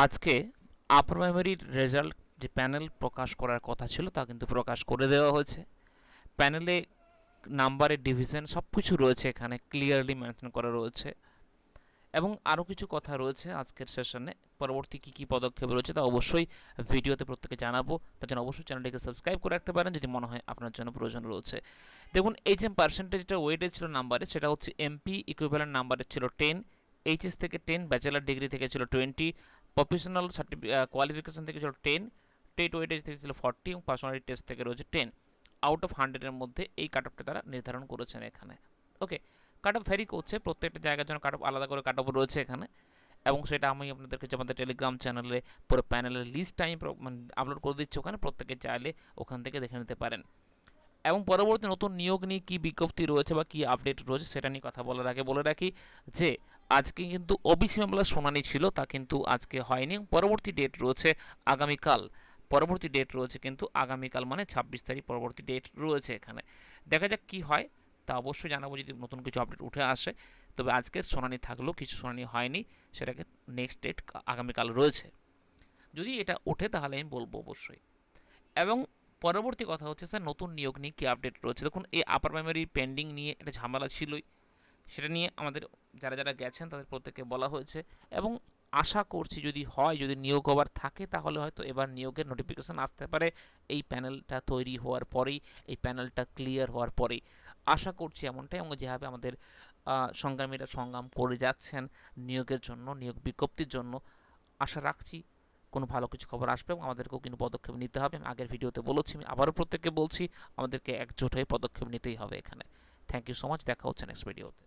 আজকে আপার প্রাইমারির রেজাল্ট যে প্যানেল প্রকাশ করার কথা ছিল তা কিন্তু প্রকাশ করে দেওয়া হয়েছে। প্যানেলে নাম্বারের ডিভিশন সব কিছু রয়েছে, এখানে ক্লিয়ারলি মেনশন করা রয়েছে এবং আরও কিছু কথা রয়েছে আজকের সেশনে। পরবর্তী কী কী পদক্ষেপ রয়েছে তা অবশ্যই ভিডিওতে প্রত্যেকে জানাবো। তার জন্য অবশ্যই চ্যানেলটিকে সাবস্ক্রাইব করে রাখতে পারেন যদি মনে হয় আপনার জন্য প্রয়োজন রয়েছে। দেখুন, এই যে পার্সেন্টেজটা ওয়েটেজ ছিল নাম্বারে, সেটা হচ্ছে এমপি ইকুইভ্যালেন্ট নাম্বারের ছিল 10, এইচএস থেকে 10, ব্যাচেলার ডিগ্রি থেকে ছিল 20, প্রফেশনাল কোয়ালিফিকেশন থেকে ছিল 10, টেট ওয়েটেজ থেকে ছিল 40 এবং পার্সোনালিটি টেস্ট থেকে রয়েছে 10। আউট অফ 100-এর মধ্যে এই কাট অফটা তারা নির্ধারণ করেছেন এখানে। ওকে, কাট অফ ভ্যারি করছে, প্রত্যেকটা জায়গার জন্য কাট অফ আলাদা করে কাট অফ রয়েছে এখানে, এবং সেটা আমি আপনাদেরকে যে আমাদের টেলিগ্রাম চ্যানেলে পুরো প্যানেলের লিস্ট টাইম মানে আপলোড করে দিচ্ছি, ওখানে প্রত্যেকে চাইলে ওখান থেকে দেখে নিতে পারেন। এবং পরবর্তী নতুন নিয়োগ নিয়ে কী বিজ্ঞপ্তি রয়েছে বা কী আপডেট রয়েছে সেটা নিয়ে কথা বলার আগে বলে রাখি যে আজকে কিন্তু ওবিসি মামলার শুনানি ছিল, তা কিন্তু আজকে হয়নি। পরবর্তী ডেট রয়েছে আগামীকাল। পরবর্তী ডেট রয়েছে কিন্তু আগামীকাল, মানে 26 তারিখ পরবর্তী ডেট রয়েছে এখানে। দেখা যাক কী হয়, তা অবশ্যই জানাবো যদি নতুন কিছু আপডেট উঠে আসে। তবে আজকের শুনানি থাকলেও কিছু শুনানি হয়নি, সেটাকে নেক্সট ডেট আগামীকাল রয়েছে। যদি এটা ওঠে তাহলে আমি বলবো অবশ্যই। এবং পরবর্তী কথা হচ্ছে স্যার নতুন নিয়োগ নিয়ে কী আপডেট রয়েছে। দেখুন, এই আপার প্রাইমারি পেন্ডিং নিয়ে একটা ঝামেলা ছিলই, সেটা নিয়ে আমাদের যারা যারা গেছেন তাদের প্রত্যেককে বলা হয়েছে এবং আশা করছি যদি হয়, যদি নিয়োগ হওয়ার থাকে তাহলে হয়তো এবার নিয়োগের নোটিফিকেশান আসতে পারে এই প্যানেলটা তৈরি হওয়ার পরেই, এই প্যানেলটা ক্লিয়ার হওয়ার পরেই আশা করছি এমনটাই। এবং যেভাবে আমাদের সংগ্রামীরা সংগ্রাম করে যাচ্ছেন নিয়োগের জন্য, নিয়োগ বিজ্ঞপ্তির জন্য, আশা রাখছি কোনো ভালো কিছু খবর আসবে এবং আমাদেরকেও কিন্তু পদক্ষেপ নিতে হবে। আমি আগের ভিডিওতে বলেছি, আমি আবারও প্রত্যেককে বলছি, আমাদেরকে একজোট হয়ে পদক্ষেপ নিতেই হবে এখানে। থ্যাংক ইউ সো মাচ, দেখা হচ্ছে নেক্সট ভিডিওতে।